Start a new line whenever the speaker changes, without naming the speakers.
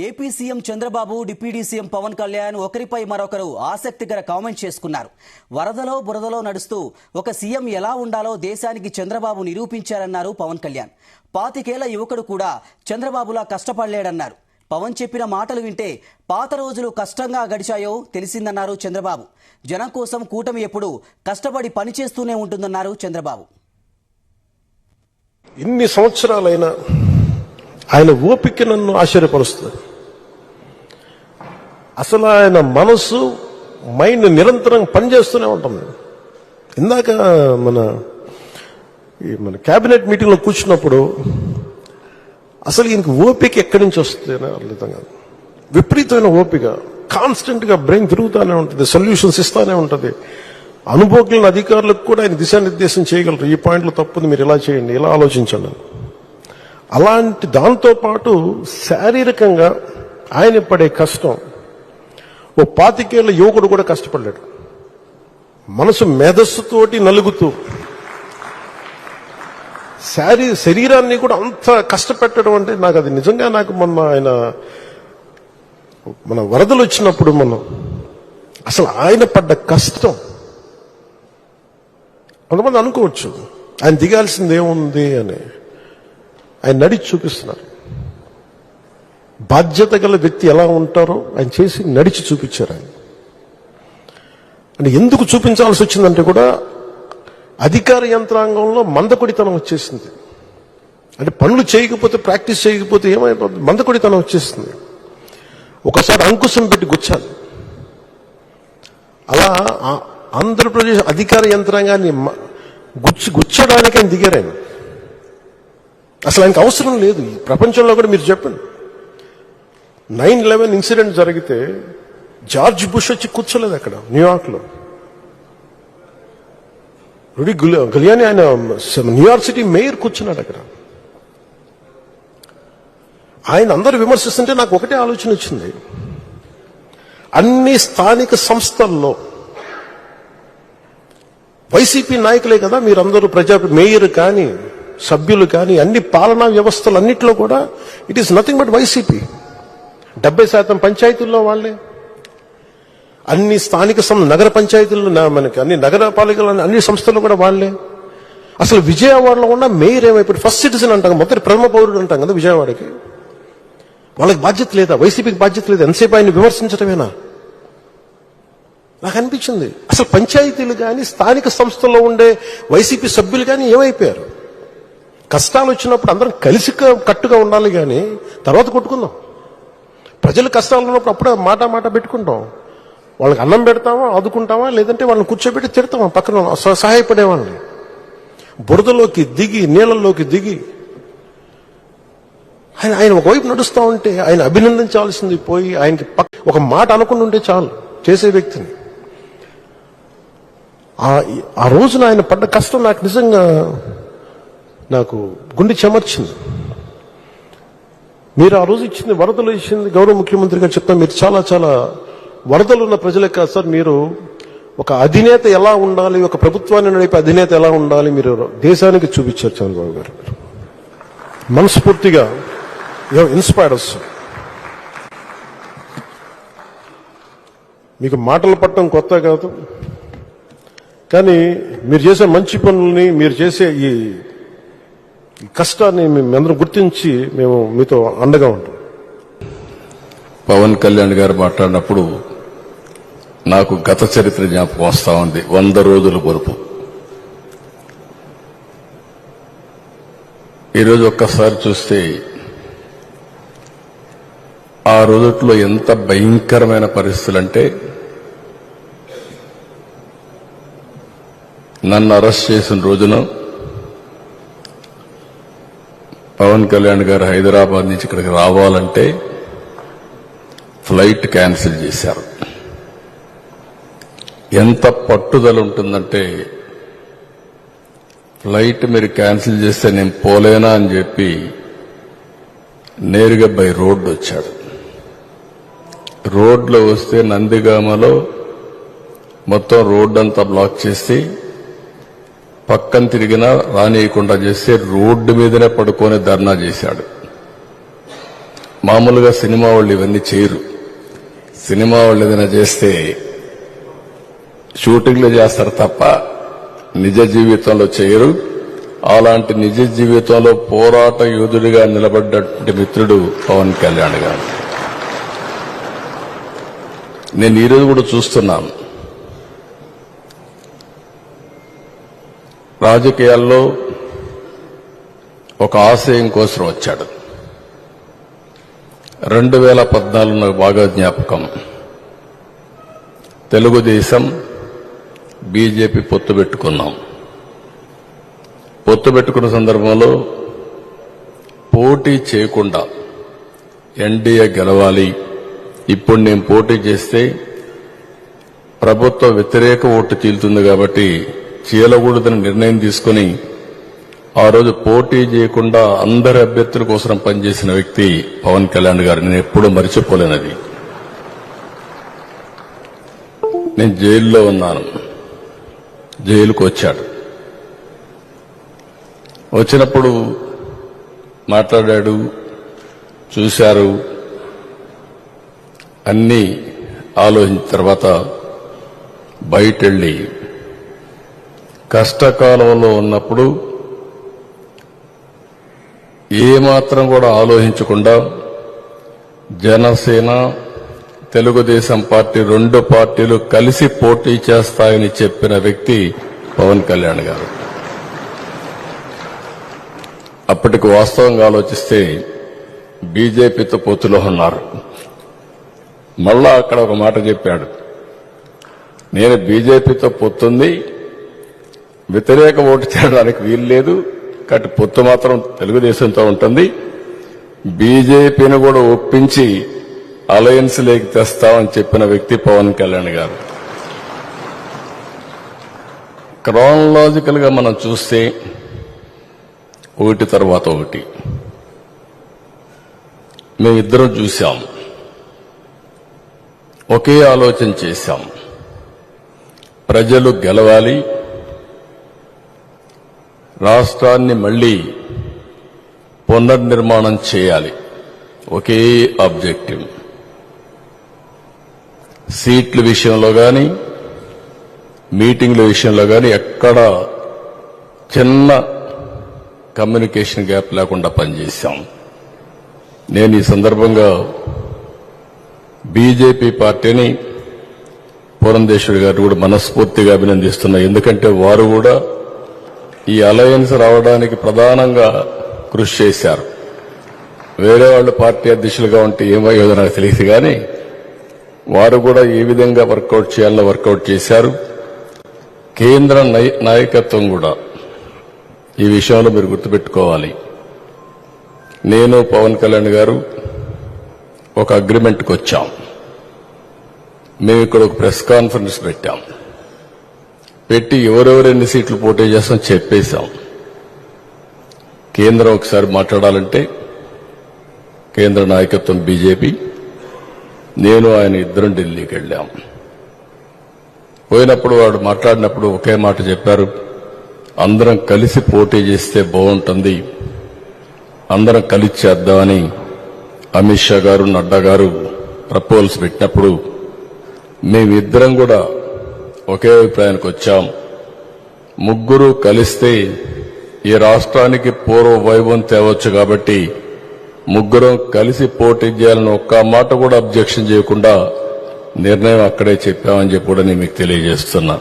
AP CM Chandrababu deputy CM Pawan Kalyan ఒకరిపై మరొకరు ఆసక్తికర కామెంట్ చేసుకున్నారు. వరదలో బురదలో నడుస్తూ ఒక సీఎం ఎలా ఉండాలో దేశానికి చంద్రబాబు నిరూపించారన్నారు పవన్ కళ్యాణ్. 25 ఏళ్ల యువకుడు కూడా చంద్రబాబులా కష్టపడలేడన్నారు. పవన్ చెప్పిన మాటలు వింటే పాత రోజులు కష్టంగా గడిచాయో తెలిసిందన్నారు చంద్రబాబు. జనం కోసం కూటమి ఎప్పుడు కష్టపడి పనిచేస్తూనే ఉంటుందన్నారు చంద్రబాబు.
ఇన్ని సంవత్సరాలైనా ఆయన ఓపిక నన్ను ఆశ్చర్యపరుస్తుంది. అసలు ఆయన మనసు మైండ్ నిరంతరం పనిచేస్తూనే ఉంటుంది. ఇందాక మన కేబినెట్ మీటింగ్లో కూర్చున్నప్పుడు అసలు ఈయనకి ఓపిక ఎక్కడి నుంచి వస్తుంది అర్థం కాదు. విపరీతమైన ఓపిక, కాన్స్టెంట్ గా బ్రెయిన్ తిరుగుతూనే ఉంటుంది, సొల్యూషన్స్ ఇస్తానే ఉంటుంది. అనుభవజ్ఞులైన అధికారులకు కూడా ఆయన దిశానిర్దేశం చేయగలరు. ఈ పాయింట్లో తప్పుంది, మీరు ఇలా చేయండి, ఇలా ఆలోచించండి. అలాంటి దాంతో పాటు శారీరకంగా ఆయన పడే కష్టం ఓ 25 ఏళ్ల యువకుడు కూడా కష్టపడ్డాడు. మనసు మేధస్సుతోటి నలుగుతూ శరీరాన్ని కూడా అంత కష్టపెట్టడం అంటే నాకు అది నిజంగా నాకు మన వరదలు వచ్చినప్పుడు అసలు ఆయన పడ్డ కష్టం కొంతమంది అనుకోవచ్చు ఆయన దిగాల్సింది ఏముంది అని. ఆయన నడిచి చూపిస్తున్నారు. బాధ్యత గల వ్యక్తి ఎలా ఉంటారో ఆయన చేసి నడిచి చూపించారు. ఆయన అంటే ఎందుకు చూపించాల్సి వచ్చిందంటే కూడా అధికార యంత్రాంగంలో మందకొడితనం వచ్చేసింది. అంటే పనులు చేయకపోతే, ప్రాక్టీస్ చేయకపోతే ఏమైపోతుంది, మందకొడితనం వచ్చేస్తుంది. ఒకసారి అంకుశం పెట్టి గుచ్చాలి. అలా ఆంధ్రప్రదేశ్ అధికార యంత్రాంగాన్ని గుచ్చడానికి ఆయన దిగారు. ఆయన అసలు ఆయనకు అవసరం లేదు. ఈ ప్రపంచంలో కూడా మీరు చెప్పండి, 9/11 ఇన్సిడెంట్ జరిగితే జార్జ్ బుష్ వచ్చి కూర్చోలేదు అక్కడ న్యూయార్క్ లో. రుడి గులియాని ఆయన న్యూయార్క్ సిటీ మేయర్ కూర్చున్నాడు అక్కడ. ఆయన అందరూ విమర్శిస్తుంటే నాకు ఒకటే ఆలోచన వచ్చింది. అన్ని స్థానిక సంస్థల్లో వైసీపీ నాయకులే కదా మీరందరూ, మేయర్ కానీ సభ్యులు కానీ అన్ని పాలనా వ్యవస్థలు అన్నిట్లో కూడా it is nothing but YCP. 70% పంచాయతీల్లో వాళ్లే, అన్ని స్థానిక నగర పంచాయతీల్లో మనకి అన్ని నగరపాలికలు అన్ని సంస్థలు కూడా వాళ్లే. అసలు విజయవాడలో ఉన్న మేయర్ ఏమైపోయి ఫస్ట్ సిటిజన్ అంటాం, మొదటి ప్రథమ పౌరుడు అంటాం కదా విజయవాడకి. వాళ్ళకి బాధ్యత లేదా? వైసీపీకి బాధ్యత లేదా? ఎంతసేపు ఆయన విమర్శించడమేనా? నాకు అనిపించింది అసలు పంచాయతీలు కానీ స్థానిక సంస్థల్లో ఉండే వైసీపీ సభ్యులు కానీ ఏమైపోయారు? కష్టాలు వచ్చినప్పుడు అందరం కలిసి కట్టుగా ఉండాలి, కానీ తర్వాత కొట్టుకుందాం. ప్రజలు కష్టాలు ఉన్నప్పుడు అప్పుడే మాట పెట్టుకుంటాం. వాళ్ళకి అన్నం పెడతామా, ఆదుకుంటామా, లేదంటే వాళ్ళని కూర్చోబెట్టి తిడతామా పక్కన సహాయపడే వాళ్ళని. బురదలోకి దిగి నీళ్ళల్లోకి దిగి ఆయన ఒకవైపు నడుస్తూ ఉంటే ఆయన అభినందించాల్సింది పోయి ఆయనకి ఒక మాట అనుకుని ఉంటే చాలు చేసే వ్యక్తిని. ఆ రోజున ఆయన పడ్డ కష్టం నాకు నిజంగా నాకు గుండె చెమర్చింది. మీరు ఆ రోజు ఇచ్చింది, వరదలు ఇచ్చింది, గౌరవ ముఖ్యమంత్రి గారు చెప్తాం, మీరు చాలా చాలా వరదలు ఉన్న ప్రజలే కాదు సార్, మీరు ఒక అధినేత ఎలా ఉండాలి, ఒక ప్రభుత్వాన్ని నడిపే అధినేత ఎలా ఉండాలి మీరు దేశానికి చూపించారు చంద్రబాబు గారు. మనస్ఫూర్తిగా ఇన్స్పైర్స్. మీకు మాటలు పట్టడం కొత్త కాదు, కానీ మీరు చేసే మంచి పనుల్ని, మీరు చేసే ఈ కష్టాన్ని మేమందరం గుర్తించి మేము మీతో అండగా ఉంటాం.
పవన్ కళ్యాణ్ గారు మాట్లాడినప్పుడు నాకు గత చరిత్ర జ్ఞాపకం వస్తా ఉంది. 100 రోజుల పొరుపు. ఈరోజు ఒక్కసారి చూస్తే ఆ రోజుల్లో ఎంత భయంకరమైన పరిస్థితులంటే, నన్ను అరెస్ట్ చేసిన రోజున పవన్ కళ్యాణ్ గారు హైదరాబాద్ నుంచి ఇక్కడికి రావాలంటే ఫ్లైట్ క్యాన్సిల్ చేశారు. ఎంత పట్టుదల ఉంటుందంటే, ఫ్లైట్ మీరు క్యాన్సిల్ చేస్తే నేను పోలేనా అని చెప్పి నేరుగా బై రోడ్డు వచ్చాడు. రోడ్లో వస్తే నందిగామలో మొత్తం రోడ్డు అంతా బ్లాక్ చేసి పక్కన తిరిగినా రానియకుండా చేస్తే రోడ్డు మీదనే పడుకొని ధర్నా చేశాడు. మామూలుగా సినిమా వాళ్ళు ఇవన్నీ చేయరు. సినిమా వాళ్ళు ఏదైనా చేస్తే షూటింగ్లు చేస్తారు తప్ప నిజ జీవితంలో చేయరు. అలాంటి నిజ జీవితంలో పోరాట యోధుడిగా నిలబడ్డటువంటి మిత్రుడు పవన్ కళ్యాణ్ గారు. నేను ఈరోజు కూడా చూస్తున్నాను, రాజకీయాల్లో ఒక ఆశయం కోసం వచ్చాడు. 2014 నాకు బాగా జ్ఞాపకం. తెలుగుదేశం బీజేపీ పొత్తు పెట్టుకున్నాం. పొత్తు పెట్టుకున్న సందర్భంలో పోటీ చేయకుండా ఎన్డీఏ గెలవాలి, ఇప్పుడు నేను పోటీ చేస్తే ప్రభుత్వ వ్యతిరేక ఓటు చీలుతుంది కాబట్టి చీలకూడదని నిర్ణయం తీసుకుని ఆ రోజు పోటీ చేయకుండా అందరి అభ్యర్థుల కోసం పనిచేసిన వ్యక్తి పవన్ కళ్యాణ్ గారు. నేను ఎప్పుడూ మరిచిపోలేనది. నేను జైల్లో ఉన్నాను, జైలుకు వచ్చాడు. వచ్చినప్పుడు మాట్లాడాడు, చూశారు, అన్నీ ఆలోచించిన తర్వాత బయటెళ్ళి కష్టకాలంలో ఉన్నప్పుడు ఏమాత్రం కూడా ఆలోచించకుండా జనసేన తెలుగుదేశం పార్టీ 2 పార్టీలు కలిసి పోటీ చేస్తాయని చెప్పిన వ్యక్తి పవన్ కళ్యాణ్ గారు. అప్పటికి వాస్తవంగా ఆలోచిస్తే బీజేపీతో పొత్తులో ఉన్నారు. మళ్ళా అక్కడ ఒక మాట చెప్పాడు, నేను బీజేపీతో పొత్తుంది, వ్యతిరేక ఓటు చేయడానికి వీలు లేదు, కాబట్టి పొత్తు మాత్రం తెలుగుదేశంతో ఉంటుంది, బీజేపీని కూడా ఒప్పించి అలయన్స్ లేకి తెస్తామని చెప్పిన వ్యక్తి పవన్ కళ్యాణ్ గారు. క్రానలాజికల్ గా మనం చూస్తే ఒకటి తర్వాత ఒకటి మేమిద్దరం చూశాం, ఒకే ఆలోచన చేశాం. ప్రజలు గెలవాలి, రాష్ట్రాన్ని మళ్లీ పునర్నిర్మాణం చేయాలి, ఒకే ఆబ్జెక్టివ్. సీట్ల విషయంలో గాని మీటింగ్ల విషయంలో గాని ఎక్కడ చిన్న కమ్యూనికేషన్ గ్యాప్ లేకుండా పనిచేశాం. నేను ఈ సందర్భంగా బీజేపీ పార్టీని, పురంధేశ్వరి గారు కూడా మనస్ఫూర్తిగా అభినందిస్తున్నా. ఎందుకంటే వారు కూడా ఈ అలయన్స్ రావడానికి ప్రధానంగా కృషి చేశారు. వేరే వాళ్ళు పార్టీ అధ్యక్షులుగా ఉంటే ఏమయ్యేదో నాకు తెలియదు, కానీ వారు కూడా ఏ విధంగా వర్కౌట్ చేయాలో వర్కౌట్ చేశారు. కేంద్ర నాయకత్వం కూడా ఈ విషయంలో మీరు గుర్తుపెట్టుకోవాలి. నేను పవన్ కళ్యాణ్ గారు ఒక అగ్రిమెంట్కి వచ్చాం. మేము ఇక్కడ ఒక ప్రెస్ కాన్ఫరెన్స్ పెట్టాం. పెట్టి ఎవరెవరు ఎన్ని సీట్లు పోటీ చేస్తాం చెప్పేశాం. కేంద్రం ఒకసారి మాట్లాడాలంటే కేంద్ర నాయకత్వం బీజేపీ, నేను ఆయన ఇద్దరం ఢిల్లీకి వెళ్ళాం. పోయినప్పుడు వాడు మాట్లాడినప్పుడు ఒకే మాట చెప్పారు, అందరం కలిసి పోటీ చేస్తే బాగుంటుంది, అందరం కలిసి చేద్దామని అమిత్ షా గారు, నడ్డా గారు ప్రపోజల్స్ పెట్టినప్పుడు మేమిద్దరం కూడా ఒకే అభిప్రాయానికి వచ్చాం. ముగ్గురు కలిస్తే ఈ రాష్ట్రానికి పూర్వ వైభవం తేవచ్చు కాబట్టి ముగ్గురం కలిసి పోటీ చేయాలని ఒక్క మాట కూడా అబ్జెక్షన్ చేయకుండా నిర్ణయం అక్కడే చెప్పామని చెప్పి కూడా నేను మీకు తెలియజేస్తున్నా.